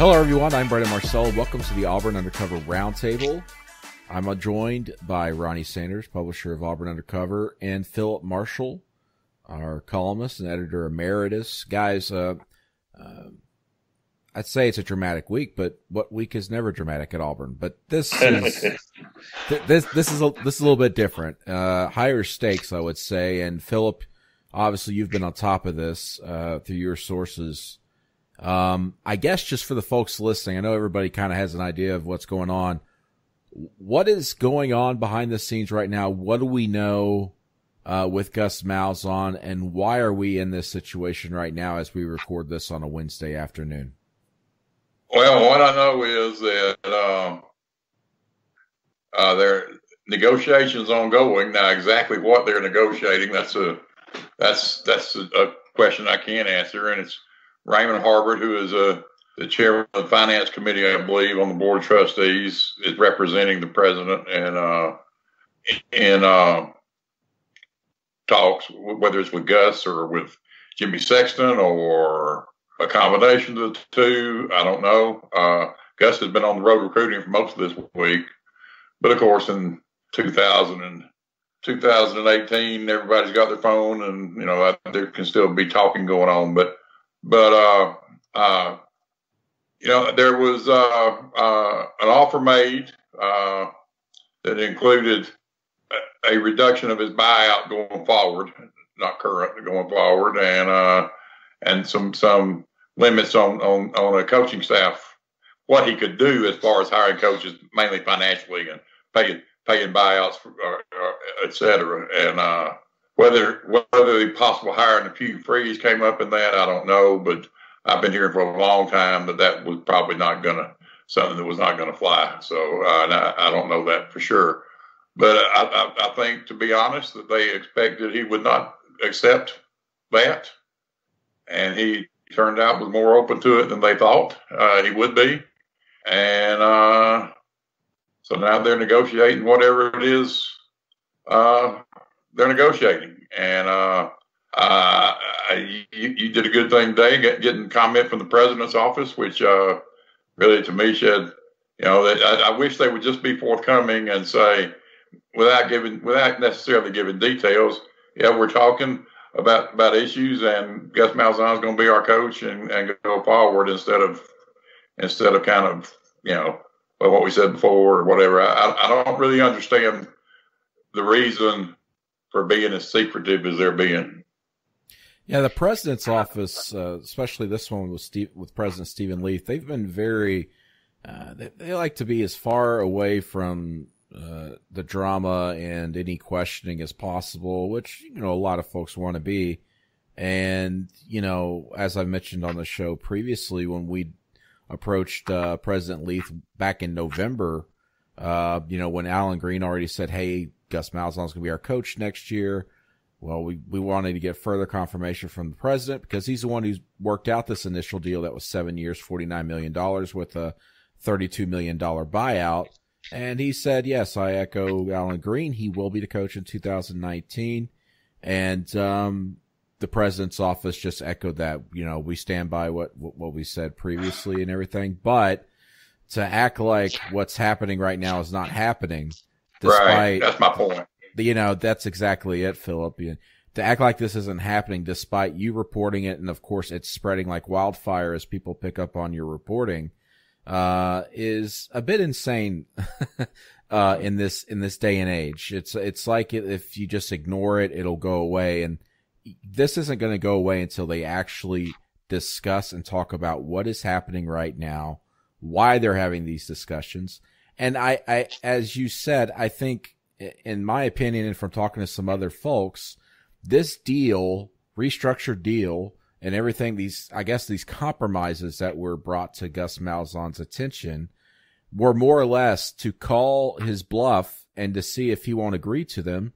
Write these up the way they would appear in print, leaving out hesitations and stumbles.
Hello, everyone. I'm Brendan Marcel. Welcome to the Auburn Undercover Roundtable. I'm joined by Ronnie Sanders, publisher of Auburn Undercover, and Philip Marshall, our columnist and editor emeritus. Guys, I'd say it's a dramatic week, but what week is never dramatic at Auburn? But this is this is a little bit different. Higher stakes, I would say. And Philip, obviously, you've been on top of this through your sources. I guess just for the folks listening, I know everybody kind of has an idea of what's going on. What is going on behind the scenes right now? What do we know with Gus Malzahn, and why are we in this situation right now as we record this on a Wednesday afternoon? Well, what I know is that there are negotiations ongoing now. Exactly what they're negotiating, that's a question I can't answer, and it's Raymond Harbert, who is the chairman of the finance committee, I believe, on the board of trustees, is representing the president and in talks, whether it's with Gus or with Jimmy Sexton or a combination of the two. I don't know. Gus has been on the road recruiting for most of this week, but of course, in 2018, everybody's got their phone, and there can still be talking going on, but there was an offer made that included a reduction of his buyout going forward, not current, going forward, and some limits on a coaching staff, what he could do as far as hiring coaches, mainly financially, and paying buyouts, et cetera. And whether the possible hiring of Hugh Freeze came up in that, I don't know, but I've been hearing for a long time that was probably something that was not gonna fly. So I don't know that for sure, but I think, to be honest, that they expected he would not accept that, and he turned out was more open to it than they thought he would be, and so now they're negotiating whatever it is they're negotiating, and you did a good thing today, getting comment from the president's office, which really, to me, said, that I wish they would just be forthcoming and say, without necessarily giving details, yeah, we're talking about issues, and Gus Malzahn is going to be our coach and go forward, instead of kind of what we said before or whatever. I don't really understand the reason for being as secretive as they're being. Yeah, the president's office, especially this one with President Steven Leath, they've been very, they like to be as far away from the drama and any questioning as possible, which, a lot of folks want to be. And, as I mentioned on the show previously, when we approached President Leath back in November, when Alan Green already said, hey, Gus Malzahn's going to be our coach next year. Well, we wanted to get further confirmation from the president, because he's the one who's worked out this initial deal that was 7 years, $49 million with a $32 million buyout. And he said, yes, I echo Alan Green. He will be the coach in 2019. And the president's office just echoed that. We stand by what we said previously and everything. But to act like what's happening right now is not happening, right, that's my point. That's exactly it, Philip. To act like this isn't happening despite you reporting it, and of course it's spreading like wildfire as people pick up on your reporting, is a bit insane in this day and age. It's like if you just ignore it, it'll go away, and this isn't going to go away until they actually discuss and talk about what is happening right now, why they're having these discussions. And I, as you said, I think, in my opinion, and from talking to some other folks, this deal, restructured deal, and everything, these compromises that were brought to Gus Malzahn's attention were more or less to call his bluff and to see if he won't agree to them,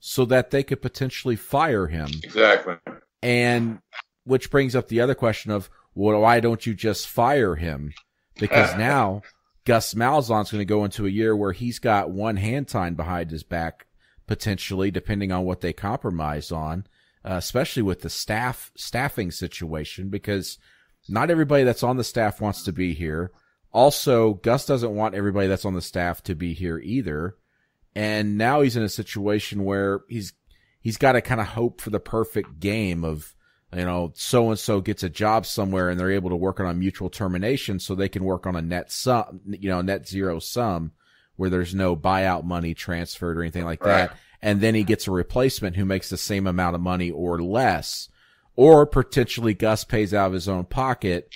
so that they could potentially fire him. Exactly. And which brings up the other question of, well, why don't you just fire him? Because now Gus Malzahn's going to go into a year where he's got one hand tied behind his back, potentially, depending on what they compromise on, especially with the staffing situation, because Not everybody that's on the staff wants to be here. Also, Gus doesn't want everybody that's on the staff to be here either. And now he's in a situation where he's got to kind of hope for the perfect game of, so-and-so gets a job somewhere and they're able to work on a mutual termination so they can work on a net zero sum where there's no buyout money transferred or anything like that. And then he gets a replacement who makes the same amount of money or less, or potentially Gus pays out of his own pocket.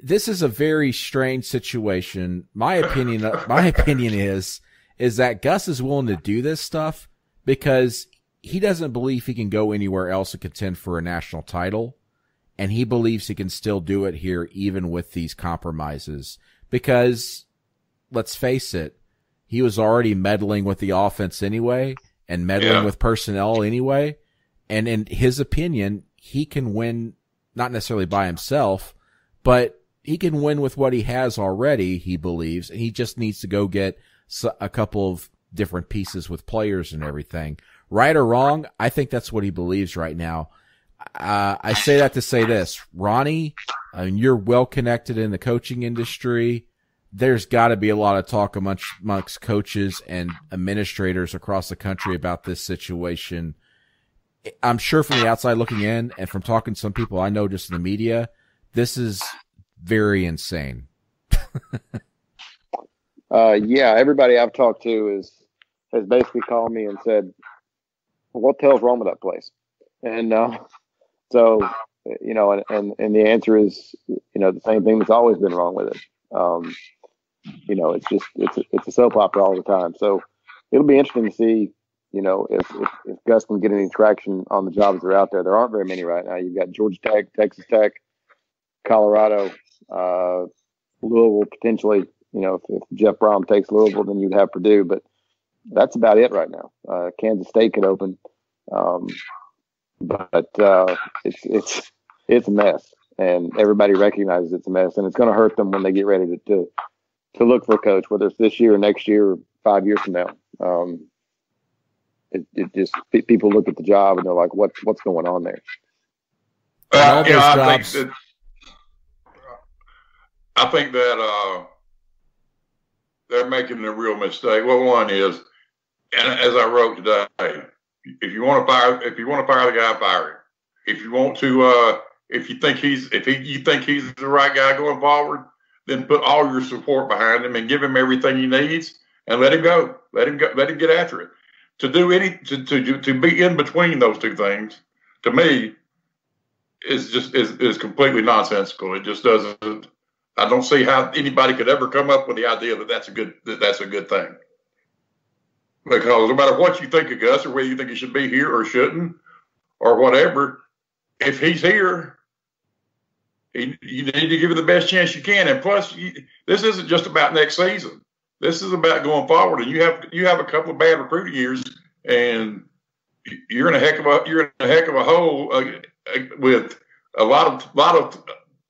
This is a very strange situation. My opinion is that Gus is willing to do this stuff because he doesn't believe he can go anywhere else and contend for a national title. And he believes he can still do it here, even with these compromises, because let's face it, he was already meddling with the offense anyway and meddling with personnel anyway. And in his opinion, he can win, not necessarily by himself, but he can win with what he has already, he believes. And he just needs to go get a couple of different pieces with players and everything. Right or wrong, I think that's what he believes right now. I say that to say this. Ronnie, you're well connected in the coaching industry. There's got to be a lot of talk amongst coaches and administrators across the country about this situation. I'm sure from the outside looking in and from talking to some people I know just in the media, this is very insane. Everybody I've talked to has basically called me and said, what the hell's wrong with that place? And and the answer is, the same thing that's always been wrong with it. It's a soap opera all the time. So it'll be interesting to see, if Gus can get any traction on the jobs that are out there. There aren't very many right now. You've got Georgia Tech, Texas Tech, Colorado, Louisville potentially. If Jeff Brom takes Louisville, then you'd have Purdue, but that's about it right now. Kansas State could open, but it's a mess, and everybody recognizes it's a mess, and it's going to hurt them when they get ready to look for a coach, whether it's this year or next year or 5 years from now. It just people look at the job and they're like, what's going on there? I think that they're making a real mistake. Well, one is, and as I wrote today, if you want to fire the guy, fire him. If you want to, if you think he's the right guy going forward, then put all your support behind him and give him everything he needs and let him go. Let him get after it. To be in between those two things, to me, is completely nonsensical. It just doesn't. I don't see how anybody could ever come up with the idea that that's a good thing. Because no matter what you think of Gus or whether you think he should be here or shouldn't or whatever, if he's here, you need to give him the best chance you can. And plus, this isn't just about next season. This is about going forward. And you have a couple of bad recruiting years, and you're in a heck of a hole with a lot of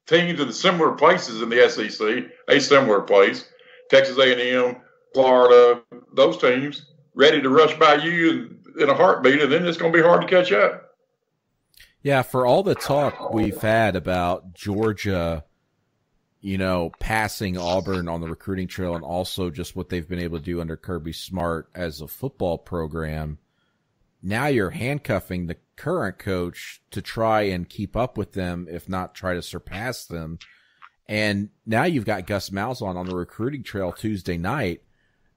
teams in similar places in the SEC, a similar place, Texas A&M, Florida, those teams ready to rush by you in a heartbeat, and then it's going to be hard to catch up. Yeah, for all the talk we've had about Georgia, passing Auburn on the recruiting trail and also just what they've been able to do under Kirby Smart as a football program, now you're handcuffing the current coach to try and keep up with them, if not try to surpass them. And now you've got Gus Malzahn on the recruiting trail Tuesday night,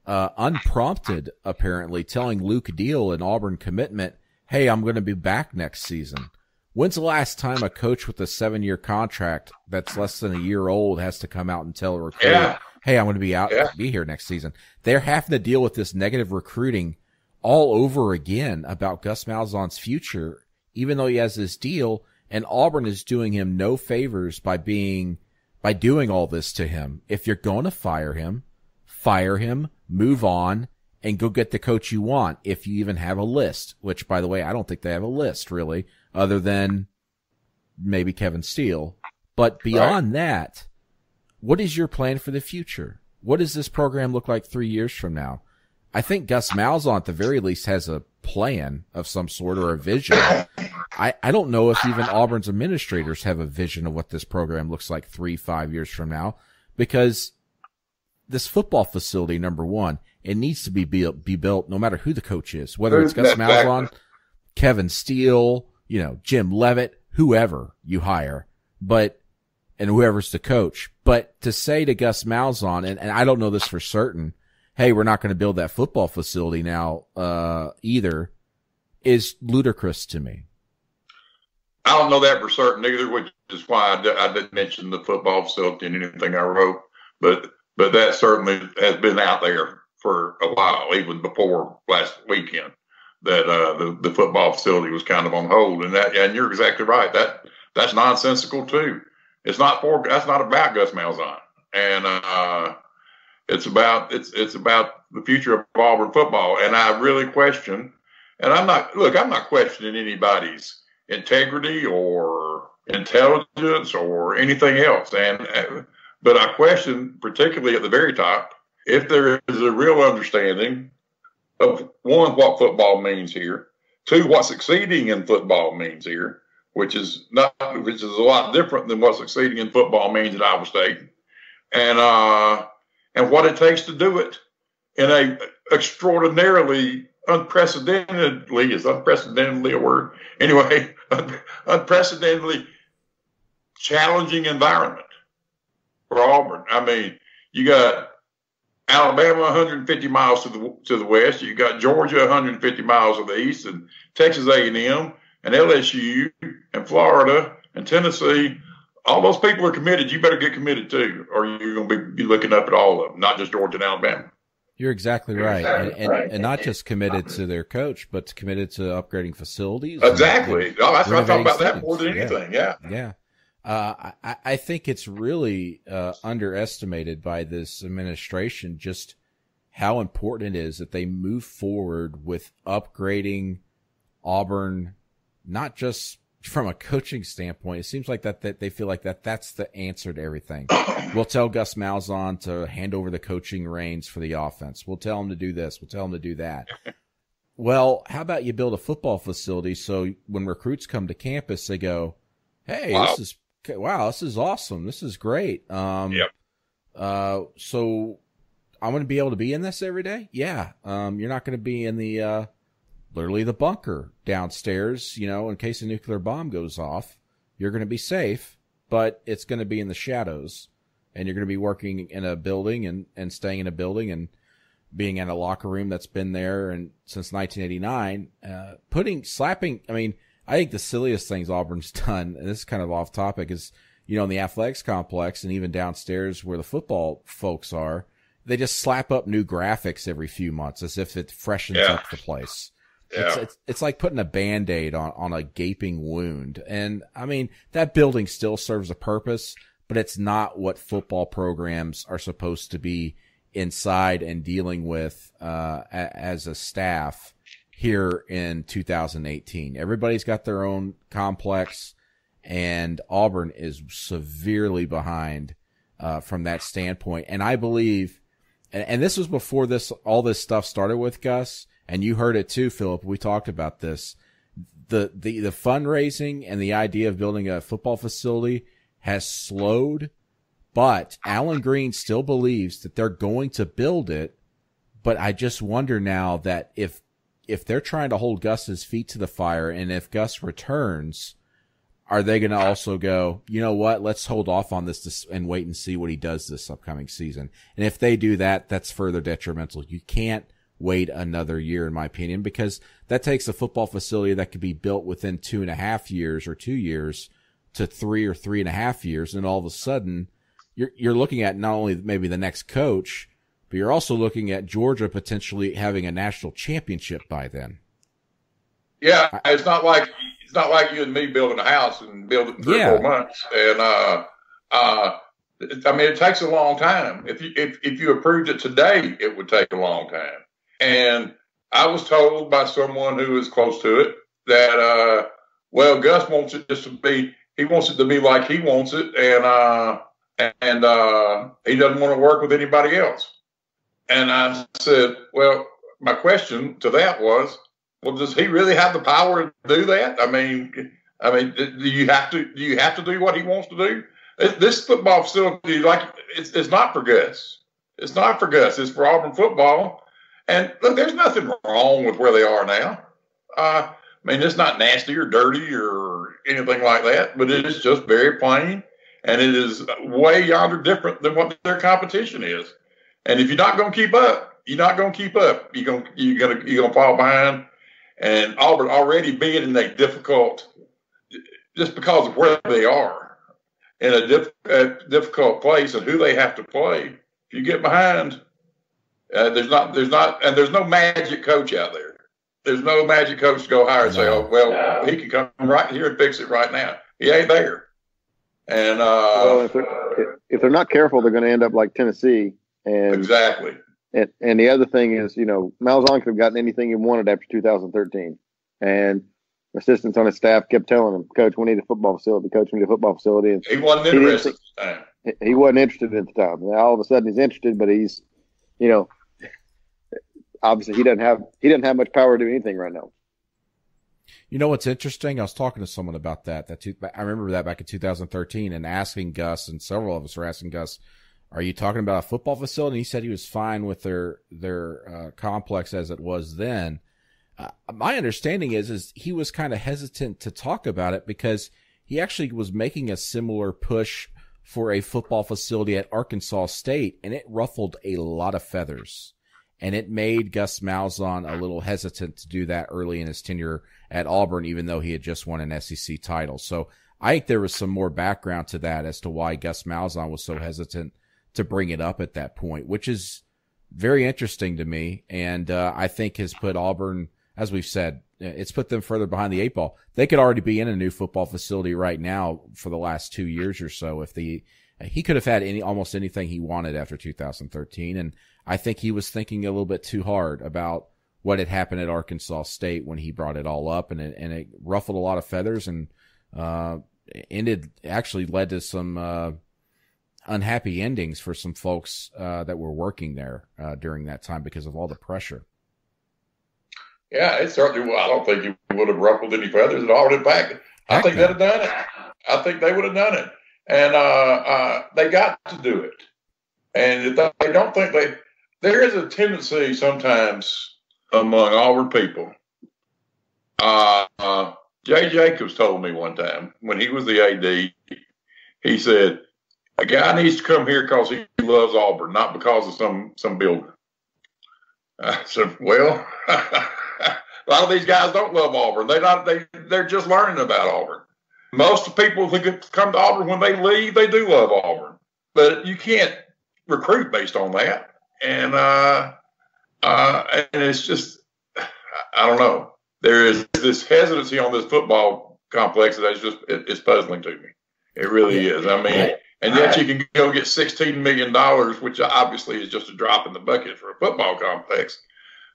unprompted, apparently, telling Luke Deal, an Auburn commitment, hey, I'm going to be back next season. When's the last time a coach with a 7-year contract that's less than a year old has to come out and tell a recruiter, hey, I'm going to be be here next season? They're having to deal with this negative recruiting all over again about Gus Malzahn's future, even though he has this deal, and Auburn is doing him no favors by doing all this to him. If you're going to fire him, move on, and go get the coach you want, if you even have a list, which, by the way, I don't think they have a list, really, other than maybe Kevin Steele. But beyond that, what is your plan for the future? What does this program look like 3 years from now? I think Gus Malzahn, at the very least, has a plan of some sort or a vision. I don't know if even Auburn's administrators have a vision of what this program looks like 3-5 years from now, because this football facility, number one, it needs to be built no matter who the coach is, whether it's Gus Malzahn, Kevin Steele, Jim Leavitt, whoever you hire, and whoever's the coach. But to say to Gus Malzahn, and I don't know this for certain, hey, we're not going to build that football facility now, either, is ludicrous to me. I don't know that for certain either, which is why I didn't mention the football facility in anything I wrote. But that certainly has been out there for a while, even before last weekend, that the football facility was kind of on hold. And you're exactly right. That's nonsensical too. That's not about Gus Malzahn, and it's about the future of Auburn football. And I really question. And I'm not questioning anybody's integrity or intelligence or anything else. But I question, particularly at the very top, if there is a real understanding of, one, what football means here, two, what succeeding in football means here, which is a lot different than what succeeding in football means at Iowa State, and what it takes to do it in a extraordinarily unprecedentedly, is unprecedentedly a word? Anyway, unprecedentedly challenging environment for Auburn. I mean, you got Alabama 150 miles to the west. You got Georgia 150 miles to the east, and Texas A&M and LSU and Florida and Tennessee. All those people are committed. You better get committed too, or you're going to be looking up at all of them, not just Georgia and Alabama. You're exactly right. And not just committed to their coach, but committed to upgrading facilities. Exactly. That's what I'm talking about that more than anything. Yeah. I think it's really underestimated by this administration just how important it is that they move forward with upgrading Auburn, not just from a coaching standpoint. It seems like that they feel like that's the answer to everything. We'll tell Gus Malzahn to hand over the coaching reins for the offense. We'll tell him to do this. We'll tell him to do that. Well, how about you build a football facility so when recruits come to campus, they go, hey, wow. This is awesome. This is great. Yep. So I'm going to be able to be in this every day. Yeah. You're not going to be in the, literally the bunker downstairs, in case a nuclear bomb goes off. You're going to be safe, but it's going to be in the shadows, and you're going to be working in a building and staying in a building and being in a locker room that's been there and since 1989, I think the silliest things Auburn's done, and this is kind of off topic, is, in the athletics complex and even downstairs where the football folks are, they just slap up new graphics every few months as if it freshens up the place. Yeah. It's like putting a Band-Aid on a gaping wound. And that building still serves a purpose, but it's not what football programs are supposed to be inside and dealing with, as a staff here in 2018. Everybody's got their own complex, and Auburn is severely behind, from that standpoint. And I believe, and this was before all this stuff started with Gus, and you heard it too, Philip. We talked about this. The fundraising and the idea of building a football facility has slowed, but Alan Green still believes that they're going to build it. But I just wonder now that if they're trying to hold Gus's feet to the fire, and if Gus returns, are they going to also go, you know what, let's hold off on this and wait and see what he does this upcoming season? And if they do that, that's further detrimental. You can't wait another year, in my opinion, because that takes a football facility that could be built within 2.5 years or 2 years to 3 or 3.5 years. And all of a sudden you're looking at not only maybe the next coach, but you're also looking at Georgia potentially having a national championship by then. Yeah. It's not like you and me building a house and build it in 3 or 4 months. And, it takes a long time. If you approved it today, it would take a long time. And I was told by someone who is close to it that, Gus wants it he wants it to be like he wants it. And he doesn't want to work with anybody else. And I said, well, my question to that was, Well, does he really have the power to do that? I mean, do you have to do what he wants to do? This football facility, it's not for Gus. It's not for Gus. It's for Auburn football. And look, there's nothing wrong with where they are now. I mean, it's not nasty or dirty or anything like that, but it is just very plain, and it is way yonder different than what their competition is. And if you're not going to keep up, you're not going to keep up. You're going to fall behind. And Auburn already being in a difficult, just because of where they are, in a difficult place and who they have to play. If you get behind, there's no magic coach out there. There's no magic coach to go hire and say, "Oh, well, he can come right here and fix it right now." He ain't there. And well, if they're not careful, they're going to end up like Tennessee. And exactly. And the other thing is, Malzahn could have gotten anything he wanted after 2013, and assistants on his staff kept telling him, "Coach, we need a football facility. Coach, we need a football facility." And he wasn't interested at the time. He wasn't interested at the time. Now, all of a sudden, he's interested, but he's, obviously he doesn't have much power to do anything right now. You know what's interesting? I was talking to someone about that. I remember that back in 2013, and asking Gus, and several of us were asking Gus, "Are you talking about a football facility?" And he said he was fine with their complex as it was then. My understanding is he was kind of hesitant to talk about it because he actually was making a similar push for a football facility at Arkansas State, and it ruffled a lot of feathers. And it made Gus Malzahn a little hesitant to do that early in his tenure at Auburn, even though he had just won an SEC title. So I think there was some more background to that as to why Gus Malzahn was so hesitant to bring it up at that point, which is very interesting to me. And I think has put Auburn, as we've said, it's put them further behind the eight ball. They could already be in a new football facility right now for the last 2 years or so. If he could have had almost anything he wanted after 2013. And I think he was thinking a little bit too hard about what had happened at Arkansas State when he brought it all up, and it ruffled a lot of feathers and actually led to some unhappy endings for some folks that were working there during that time because of all the pressure. Yeah, it certainly. I don't think he would have ruffled any feathers at all. In fact, I think they'd have done it. I think they would have done it, and they got to do it. And if they don't think there is a tendency sometimes among Auburn people. Jay Jacobs told me one time when he was the AD, he said, "A guy needs to come here because he loves Auburn, not because of some builder." I said, "Well." A lot of these guys don't love Auburn. They're just learning about Auburn. Most of the people who come to Auburn, when they leave, they do love Auburn. But you can't recruit based on that. And it's just, I don't know. There is this hesitancy on this football complex that it's puzzling to me. It really is. I mean, and yet you can go get $16 million, which obviously is just a drop in the bucket for a football complex,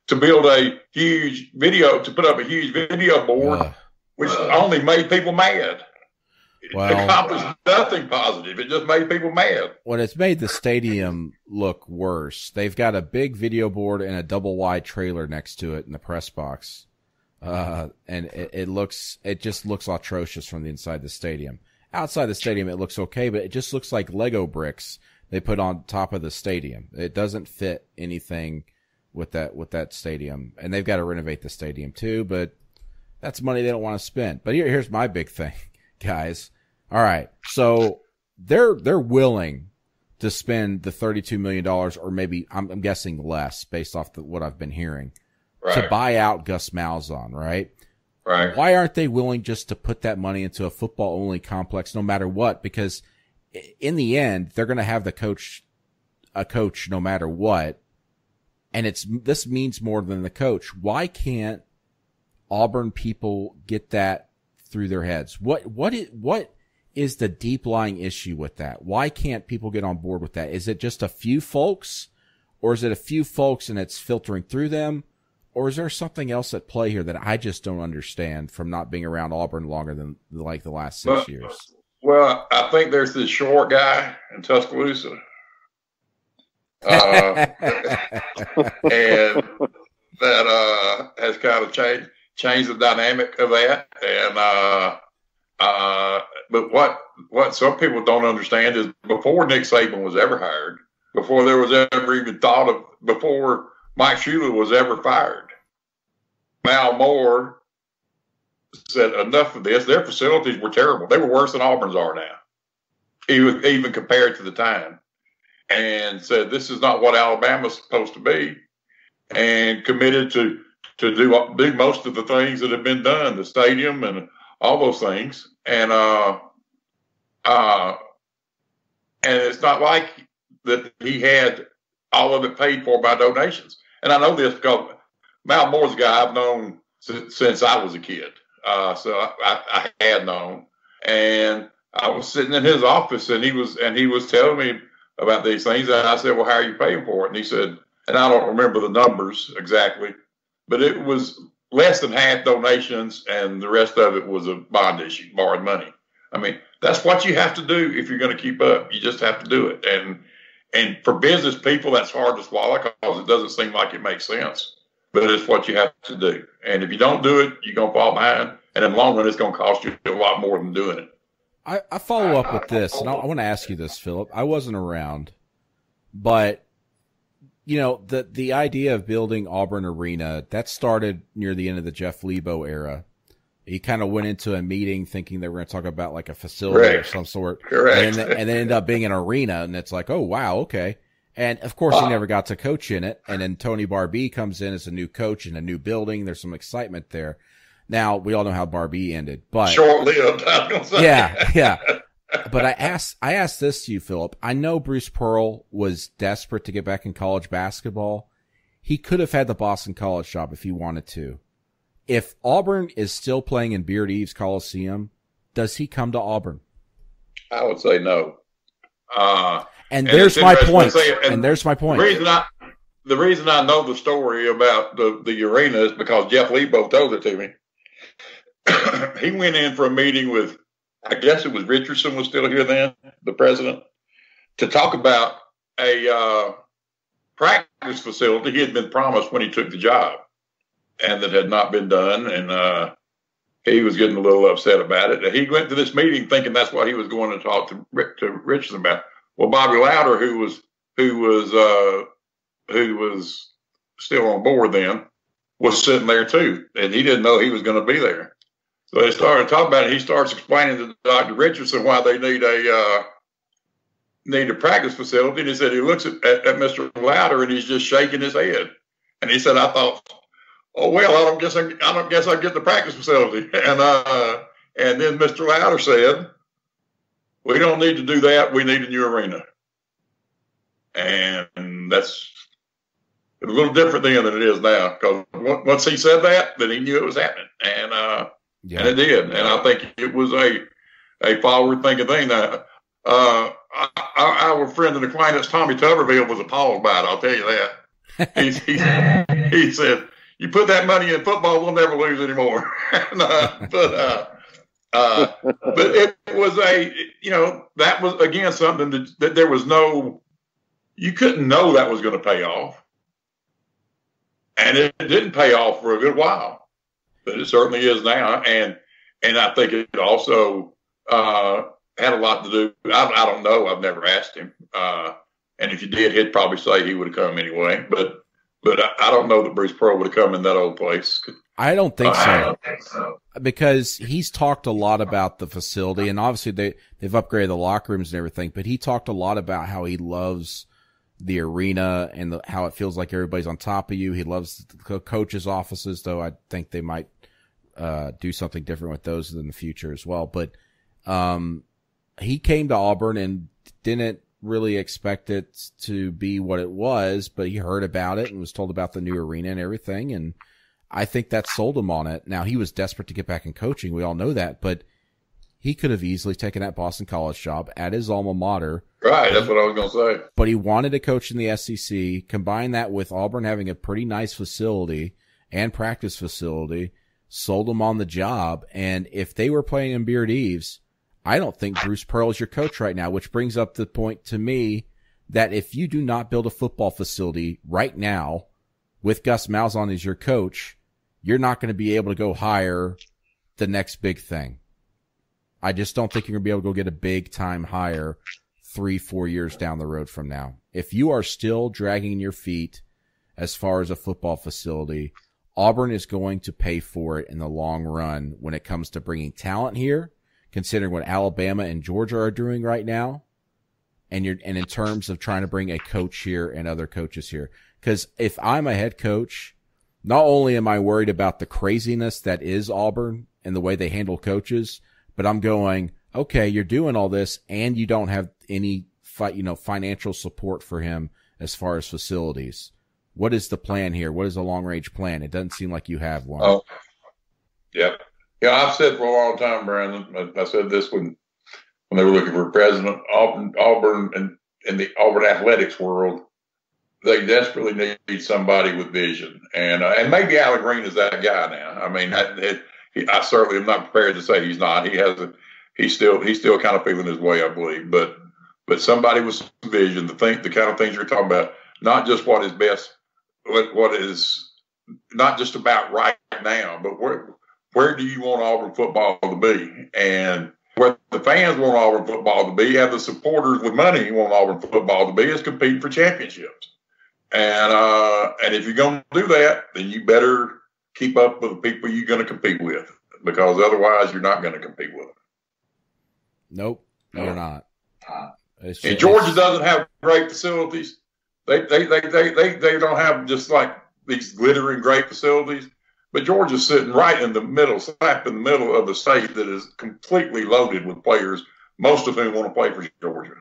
to build to put up a huge video board, which only made people mad. It accomplished nothing positive. It just made people mad. Well, it's made the stadium look worse. They've got a big video board and a double wide trailer next to it in the press box. And it just looks atrocious from the inside the stadium. Outside the stadium, it looks okay, but it just looks like Lego bricks they put on top of the stadium. It doesn't fit anything with that stadium, and they've got to renovate the stadium too, but that's money they don't want to spend. But here's my big thing, guys. All right. So they're willing to spend the $32 million, or maybe I'm guessing less based off what I've been hearing, to buy out Gus Malzahn, right? Right. Why aren't they willing just to put that money into a football only complex no matter what? Because in the end, they're going to have a coach no matter what. And this means more than the coach. Why can't Auburn people get that through their heads? What is the deep lying issue with that? Why can't people get on board with that? Is it just a few folks, or is it a few folks and it's filtering through them? Or is there something else at play here that I just don't understand from not being around Auburn longer than like the last 6 years? Well, I think there's this short guy in Tuscaloosa. And that has kind of changed. change the dynamic of that. And but what some people don't understand is before Nick Saban was ever hired, before there was ever even thought of, before Mike Shula was ever fired, Mal Moore said, enough of this. Their facilities were terrible. They were worse than Auburn's are now, even compared to the time. And said, this is not what Alabama's supposed to be, and committed to do most of the things that have been done, the stadium and all those things. And it's not like that he had all of it paid for by donations. And I know this because Mal Moore's a guy I've known since I was a kid. So I had known, and I was sitting in his office, and he was telling me about these things. And I said, well, how are you paying for it? And he said, and I don't remember the numbers exactly, but it was less than half donations, and the rest of it was a bond issue, borrowed money. I mean, that's what you have to do if you're going to keep up. You just have to do it. And for business people, that's hard to swallow because it doesn't seem like it makes sense. But it's what you have to do. And if you don't do it, you're going to fall behind. And in the long run, it's going to cost you a lot more than doing it. I follow up with this, and I want to ask you this, Philip. I wasn't around, but you know, the idea of building Auburn Arena, that started near the end of the Jeff Lebo era. He kind of went into a meeting thinking they were going to talk about like a facility or some sort. Correct. And then ended up being an arena, and it's like, oh, wow, okay. And, of course, he never got to coach in it. And then Tony Barbee comes in as a new coach in a new building. There's some excitement there. Now, we all know how Barbee ended. But short-lived, I was going to say. Yeah. But I asked this to you, Philip. I know Bruce Pearl was desperate to get back in college basketball. He could have had the Boston College job if he wanted to. If Auburn is still playing in Beard Eves Coliseum, does he come to Auburn? I would say no. And there's my point. There's my point. The reason I know the story about the arena is because Jeff Lebo told it to me. He went in for a meeting with, I guess it was Richardson was still here then, the president, to talk about a practice facility he had been promised when he took the job, and that had not been done. And he was getting a little upset about it. And he went to this meeting thinking that's what he was going to talk to Richardson about. Well, Bobby Louder, who was still on board then, was sitting there too, and he didn't know he was going to be there. So they started talking about it. He starts explaining to Dr. Richardson why they need a practice facility. And he said he looks at Mr. Louder and he's just shaking his head. And he said, I thought, oh well, I don't guess I get the practice facility. And then Mr. Louder said, we don't need to do that. We need a new arena. And that's a little different then than it is now. Because once he said that, then he knew it was happening. And it did. And I think it was a forward-thinking thing. Now, our friend and acquaintance, Tommy Tuberville, was appalled by it. I'll tell you that. He said, you put that money in football, we'll never lose anymore. But it was that was, again, something that there was you couldn't know that was going to pay off. And it didn't pay off for a good while. But it certainly is now. And I think it also had a lot to do. I don't know. I've never asked him. And if you did, he'd probably say he would have come anyway. But I don't know that Bruce Pearl would have come in that old place. I don't think so. Because he's talked a lot about the facility, and obviously they've upgraded the locker rooms and everything, but he talked a lot about how he loves the arena and how it feels like everybody's on top of you. He loves the coaches' offices, though I think they might do something different with those in the future as well. But he came to Auburn and didn't really expect it to be what it was, but he heard about it and was told about the new arena and everything, and I think that sold him on it. Now, he was desperate to get back in coaching. We all know that, but he could have easily taken that Boston College job at his alma mater. Right, that's what I was going to say. But he wanted to coach in the SEC. Combine that with Auburn having a pretty nice facility and practice facility, sold him on the job. And if they were playing in Beard Eves, I don't think Bruce Pearl is your coach right now, which brings up the point to me that if you do not build a football facility right now with Gus Malzahn as your coach, you're not going to be able to go hire the next big thing. I just don't think you're going to be able to go get a big time hire 3-4 years down the road from now. If you are still dragging your feet as far as a football facility, Auburn is going to pay for it in the long run when it comes to bringing talent here, considering what Alabama and Georgia are doing right now. And in terms of trying to bring a coach here and other coaches here. Because if I'm a head coach, not only am I worried about the craziness that is Auburn and the way they handle coaches, but I'm going, okay, you're doing all this and you don't have any financial support for him as far as facilities. What is the plan here? What is the long range plan? It doesn't seem like you have one. Oh, yeah. Yeah, I've said for a long time, Brandon, I said this when they were looking for president, Auburn and in the Auburn athletics world, they desperately need somebody with vision. And maybe Allen Green is that guy now. I mean, I certainly am not prepared to say he's not. He's still kind of feeling his way, I believe. But somebody with some vision, the kind of things you're talking about, not just what is best, what is not just about right now, but where do you want Auburn football to be? And where the fans want Auburn football to be, and the supporters with money want Auburn football to be, is competing for championships. And if you're going to do that, then you better keep up with the people you're going to compete with, because otherwise you're not going to compete with them. Nope, you're not. And Georgia doesn't have great facilities. They don't have just like these glittering great facilities, but Georgia's sitting right in the middle, slap in the middle of a state that is completely loaded with players, most of whom want to play for Georgia.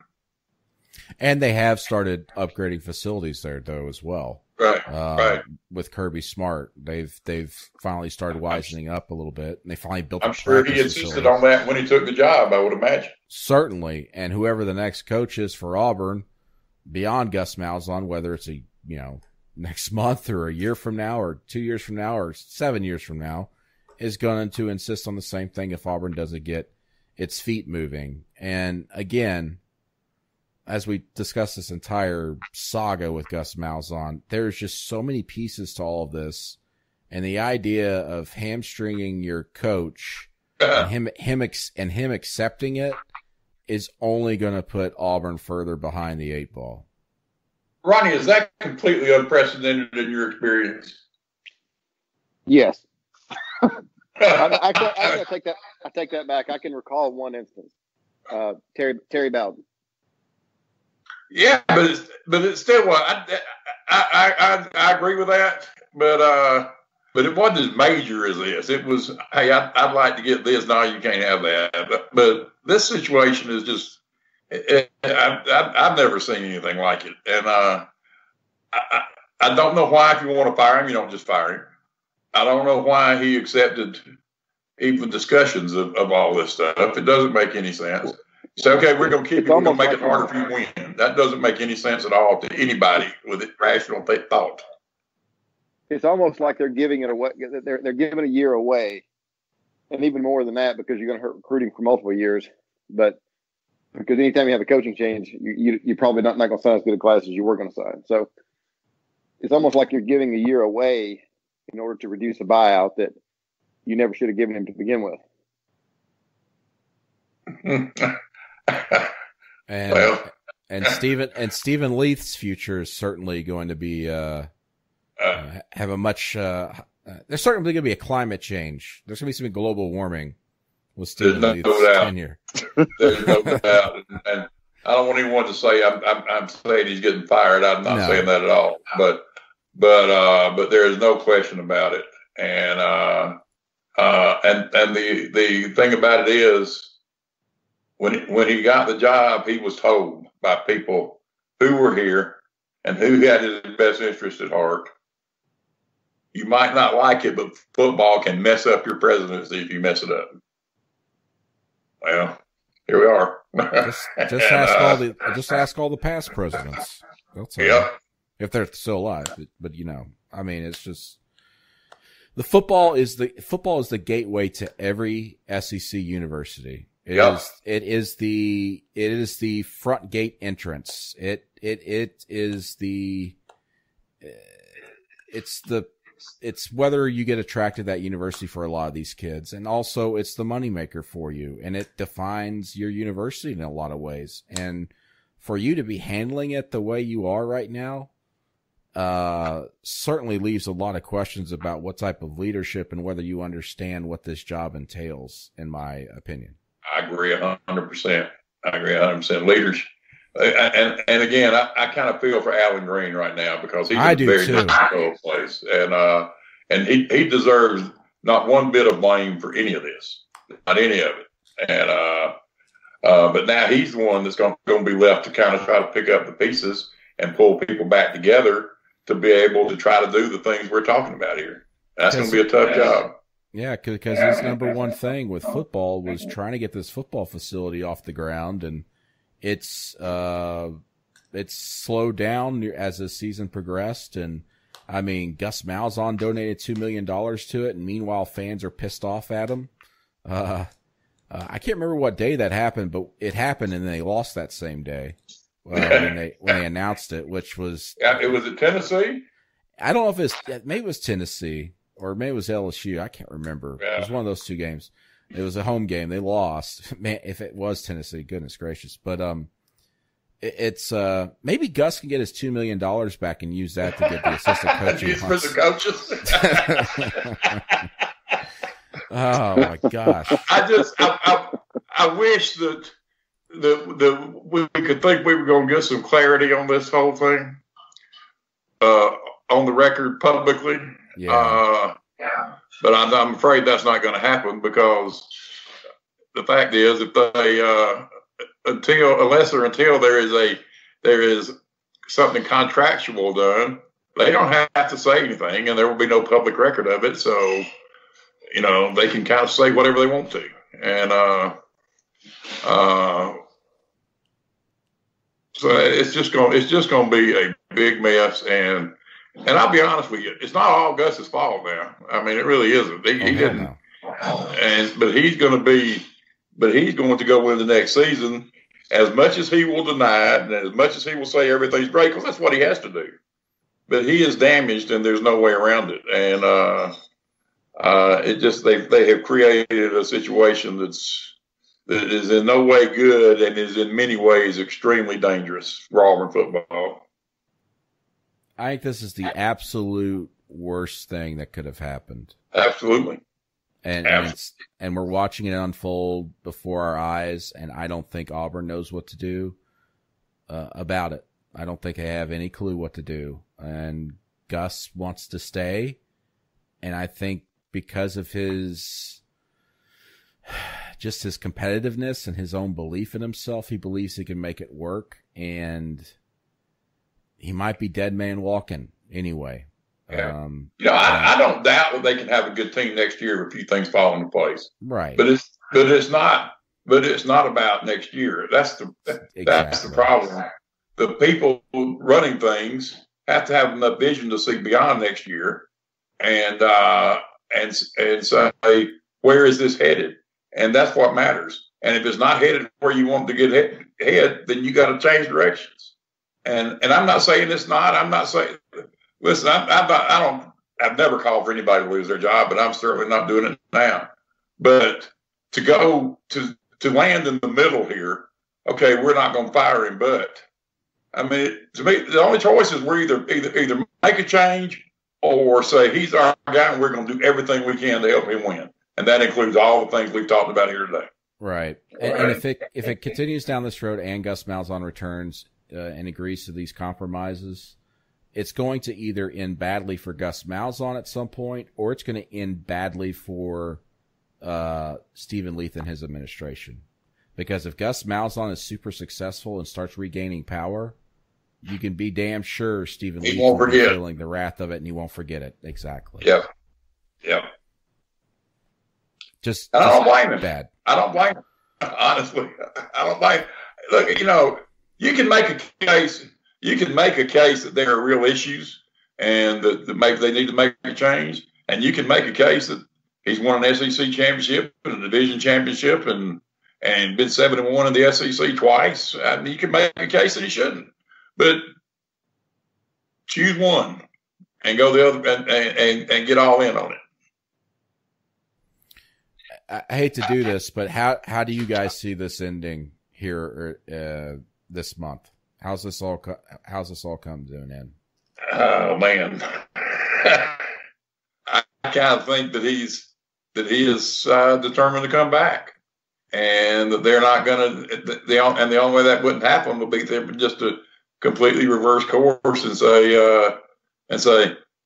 And they have started upgrading facilities there, though, as well. Right. With Kirby Smart, they've finally started wisening up a little bit, and they finally built. I'm sure he insisted on that when he took the job, I would imagine. Certainly, and whoever the next coach is for Auburn, beyond Gus Malzahn, whether it's next month or a year from now or 2 years from now or 7 years from now, is going to insist on the same thing if Auburn doesn't get its feet moving. And again, as we discuss this entire saga with Gus Malzahn, there's just so many pieces to all of this, and the idea of hamstringing your coach and him accepting it is only going to put Auburn further behind the eight ball. Ronnie, is that completely unprecedented in your experience? Yes. I take that back. I can recall one instance. Terry Bowden. Yeah, but it's still what I agree with that, but it wasn't as major as this. It was, hey, I'd like to get this. No, you can't have that. But this situation is just, I've never seen anything like it, and I don't know why, if you want to fire him, you don't just fire him. I don't know why he accepted even discussions of all this stuff. It doesn't make any sense. You say, okay, we're going to keep you. We're going to make it harder for you to win. That doesn't make any sense at all to anybody with rational thought. It's almost like they're giving it away. They're giving a year away, and even more than that, because you're going to hurt recruiting for multiple years. But because anytime you have a coaching change, you're probably not going to sign as good a class as you were going to sign. So it's almost like you're giving a year away in order to reduce a buyout that you never should have given him to begin with. And Steven Leath's future is certainly going to be have a much. There's certainly going to be a climate change. There's going to be some global warming with Steven Leath's tenure. There's no doubt, and I don't want anyone to say I'm saying he's getting fired. I'm not saying that at all. But there is no question about it. And the thing about it is, when he got the job, he was told by people who were here and who had his best interest at heart, you might not like it, but football can mess up your presidency if you mess it up. Well, here we are. Just ask all the past presidents. If they're still alive. But I mean, it's just the football is the gateway to every SEC university. It is the front gate entrance. It's the it's whether you get attracted to that university for a lot of these kids, and also it's the moneymaker for you, and it defines your university in a lot of ways. And for you to be handling it the way you are right now, certainly leaves a lot of questions about what type of leadership and whether you understand what this job entails, in my opinion. I agree 100%. I agree 100%. Leaders. And again, I kind of feel for Alan Green right now because he's in a very difficult place. And he deserves not one bit of blame for any of this, not any of it. And but now he's the one that's going to be left to kind of try to pick up the pieces and pull people back together to be able to try to do the things we're talking about here. That's going to be a tough job. Yeah, because his number one thing with football was trying to get this football facility off the ground, and it's slowed down as the season progressed. And I mean, Gus Malzahn donated $2 million to it, and meanwhile, fans are pissed off at him. I can't remember what day that happened, but it happened, and they lost that same day when they announced it, which was it was at Tennessee. I don't know if maybe it was Tennessee or maybe it was LSU. I can't remember. Yeah. It was one of those two games. It was a home game. They lost. Man, if it was Tennessee, goodness gracious. But it's maybe Gus can get his $2 million back and use that to get the assistant coaching. Use for the coaches. Oh my gosh! I wish that we could think we were going to get some clarity on this whole thing on the record publicly. Yeah. But I'm afraid that's not going to happen because the fact is, if they until there is something contractual done, they don't have to say anything, and there will be no public record of it. So, they can kind of say whatever they want to, and so it's just going to be a big mess. And I'll be honest with you, it's not all Gus's fault now. I mean, it really isn't. He didn't. But he's going to go into the next season, as much as he will deny it and as much as he will say everything's great, because that's what he has to do. But he is damaged, and there's no way around it. And they have created a situation that is in no way good and is in many ways extremely dangerous for Auburn football. I think this is the absolute worst thing that could have happened. Absolutely. And we're watching it unfold before our eyes, and I don't think Auburn knows what to do about it. I don't think they have any clue what to do. And Gus wants to stay, and I think because of his competitiveness and his own belief in himself, he believes he can make it work, and he might be dead man walking anyway. Yeah. I don't doubt that they can have a good team next year if a few things fall into place. Right. But it's not about next year. That's the problem. The people running things have to have enough vision to see beyond next year and say, where is this headed? And that's what matters. And if it's not headed where you want to get head, then you got to change directions. And I'm not saying it's not. I'm not saying. Listen, I've never called for anybody to lose their job, but I'm certainly not doing it now. But to go to land in the middle here, okay, we're not going to fire him, but I mean, to me, the only choice is we're either make a change or say he's our guy and we're going to do everything we can to help him win, and that includes all the things we've talked about here today. Right. And if it continues down this road and Gus Malzahn returns and agrees to these compromises, it's going to either end badly for Gus Malzahn at some point, or it's going to end badly for Steven Leath and his administration. Because if Gus Malzahn is super successful and starts regaining power, you can be damn sure Steven Leath will be feeling the wrath of it, and he won't forget it. Exactly. Yeah. Just I don't blame him. Bad. I don't blame him. Honestly, I don't blame him. Look, you can make a case. You can make a case that there are real issues and that maybe they need to make a change. And you can make a case that he's won an SEC championship and a division championship and been 7-1 in the SEC twice. I mean, you can make a case that he shouldn't. But choose one. and go the other and get all in on it. I hate to do this, but how do you guys see this ending here this month? How's this all come to an end? Oh man, I kind of think that he is determined to come back, and that they're not going to. The only way that wouldn't happen would be them just to completely reverse course and say,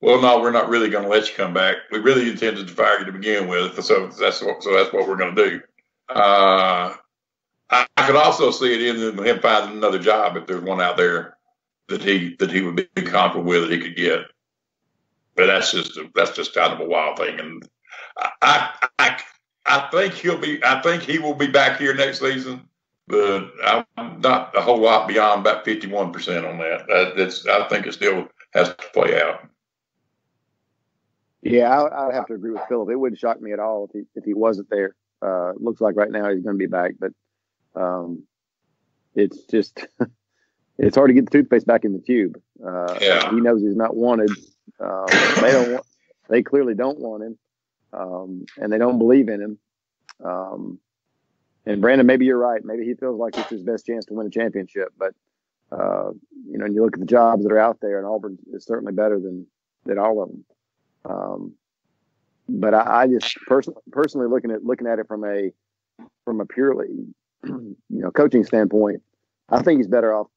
well, no, we're not really going to let you come back. We really intended to fire you to begin with, so that's what we're going to do. I could also see it in him finding another job if there's one out there that he would be comfortable with that he could get. But that's just kind of a wild thing, and I think he will be back here next season, but I'm not a whole lot beyond about 51% on that. I think it still has to play out. Yeah, I'd have to agree with Philip. It wouldn't shock me at all if he wasn't there. It looks like right now he's going to be back, but it's just it's hard to get the toothpaste back in the tube. He knows he's not wanted. They clearly don't want him, and they don't believe in him. And Brandon, maybe you're right. Maybe he feels like it's his best chance to win a championship. But and you look at the jobs that are out there, and Auburn is certainly better than all of them. But I just personally looking at it from a purely coaching standpoint, I think he's better off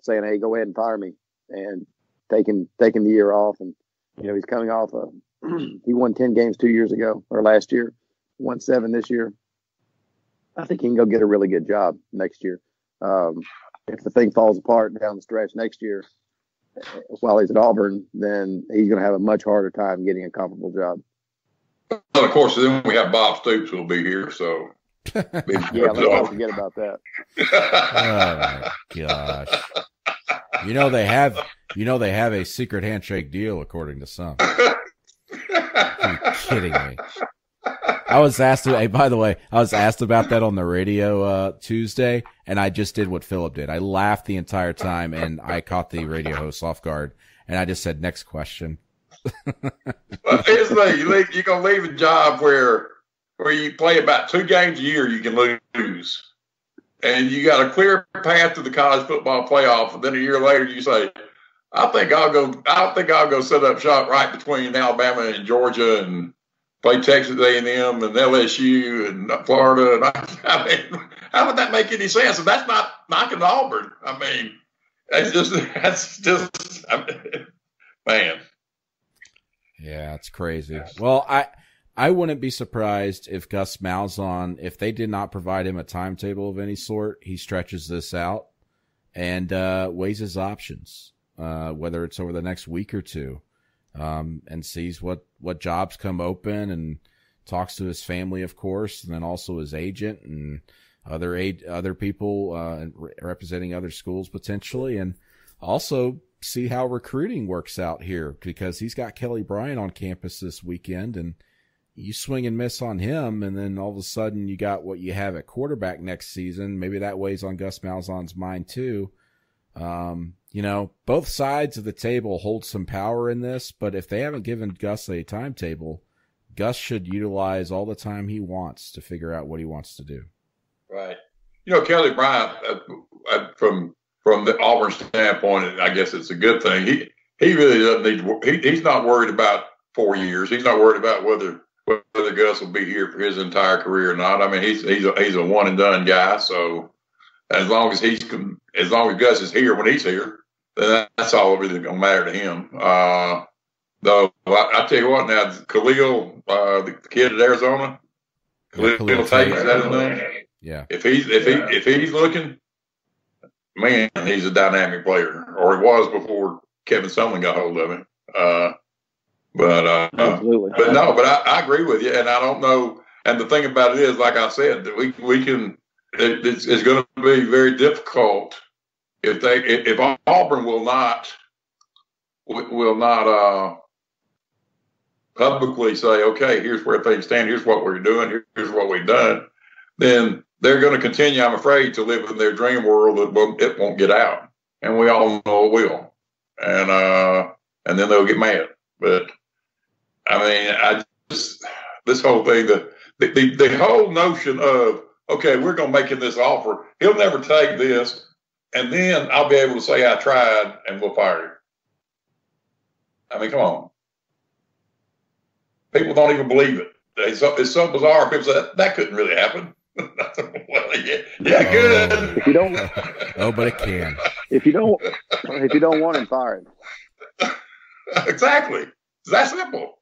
saying, hey, go ahead and fire me, and taking the year off. And he's coming off he won 10 games 2 years ago, or last year, won 7 this year. I think he can go get a really good job next year. If the thing falls apart down the stretch next year while he's at Auburn, then he's going to have a much harder time getting a comparable job. Well, of course, then we have Bob Stoops who will be here, so yeah, let's not forget about that. Oh my gosh! They have a secret handshake deal, according to some. Are you kidding me? I was asked about that on the radio Tuesday, and I just did what Philip did. I laughed the entire time, and I caught the radio host off guard, and I just said, "Next question." Well, here's the thing: you're gonna leave a job where you play about 2 games a year, you can lose, and you got a clear path to the college football playoff. And then a year later, you say, "I think I'll go set up shop right between Alabama and Georgia and play Texas A&M and LSU and Florida." And I mean, how would that make any sense? And that's not knocking Auburn. I mean, that's just man. Yeah, it's crazy. Well, I wouldn't be surprised if Gus Malzahn, if they did not provide him a timetable of any sort, he stretches this out and weighs his options, whether it's over the next week or two, and sees what jobs come open, and talks to his family, of course, and then also his agent and other people representing other schools potentially, and also see how recruiting works out here, because he's got Kelly Bryant on campus this weekend, and you swing and miss on him, and then all of a sudden you got what you have at quarterback next season. Maybe that weighs on Gus Malzahn's mind too. Both sides of the table hold some power in this, but if they haven't given Gus a timetable, Gus should utilize all the time he wants to figure out what he wants to do. Right. Kelly Bryant, from the Auburn standpoint, I guess it's a good thing. He really doesn't need. He's not worried about 4 years. He's not worried about whether Gus will be here for his entire career or not. I mean, he's a one and done guy. So as long as Gus is here when he's here, then that's all really going to matter to him. Though I tell you what, now Khalil, the kid at Arizona, Khalil Tate, is that his name? Yeah. If he's looking, man, he's a dynamic player, or he was before Kevin Sumlin got hold of him. Absolutely. But I agree with you, and I don't know. And the thing about it is, like I said, that we can. It's going to be very difficult if Auburn will not publicly say, okay, here's where things stand, here's what we're doing, here's what we've done. Then they're going to continue, I'm afraid, to live in their dream world that it won't get out, and we all know it will, and then they'll get mad. But I mean, this whole thing, the whole notion of, okay, we're going to make him this offer. He'll never take this. And then I'll be able to say I tried and we'll fire him. I mean, come on. People don't even believe it. It's so bizarre. People say that couldn't really happen. Well, yeah, good. If you don't, oh, but it can. If you don't want him, fire him. Exactly. It's that simple.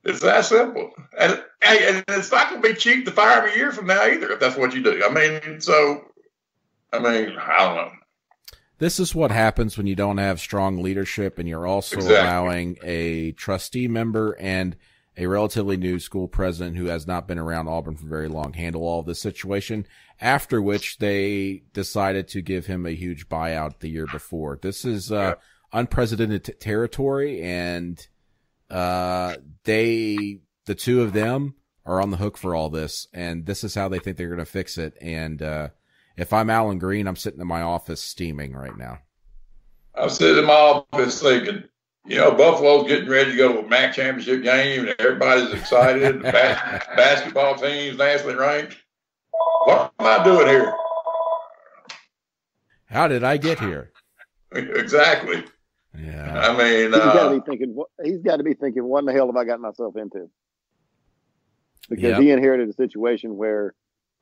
It's that simple. And it's not going to be cheap to fire him a year from now either, if that's what you do. I mean, I don't know. This is what happens when you don't have strong leadership and you're also allowing a trustee member and a relatively new school president who has not been around Auburn for very long handle all of this situation, after which they decided to give him a huge buyout the year before. This is unprecedented territory, and the two of them are on the hook for all this, and this is how they think they're going to fix it. And if I'm Alan Green, I'm sitting in my office steaming right now. I'm sitting in my office thinking, Buffalo's getting ready to go to a MAC championship game, and everybody's excited. The basketball team's nationally ranked. What am I doing here? How did I get here? Exactly. Yeah. I mean, he's got to be thinking, what in the hell have I got myself into? Because he inherited a situation where,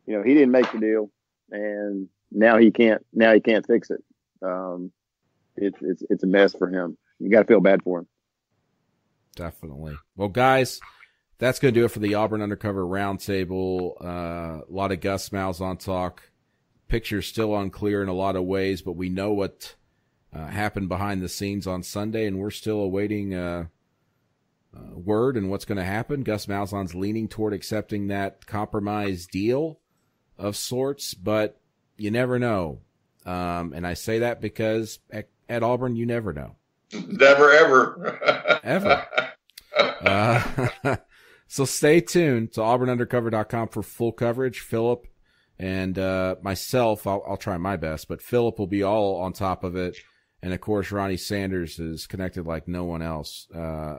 he didn't make the deal, and now he can't fix it. It's a mess for him. You got to feel bad for him. Definitely. Well, guys, that's going to do it for the Auburn Undercover Roundtable. A lot of Gus Malzahn talk. Picture's still unclear in a lot of ways, but we know what happened behind the scenes on Sunday, and we're still awaiting word and what's going to happen. Gus Malzahn's leaning toward accepting that compromise deal of sorts, but you never know. And I say that because at Auburn, you never know. Never, ever. Ever. So stay tuned to auburnundercover.com for full coverage. Philip and myself, I'll try my best, but Philip will be all on top of it. And, of course, Ronnie Sanders is connected like no one else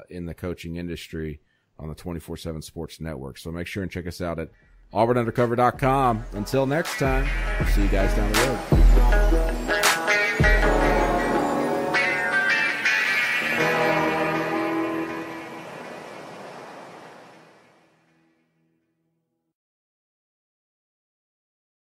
in the coaching industry on the 24/7 Sports Network. So make sure and check us out at auburnundercover.com. Until next time, we'll see you guys down the road.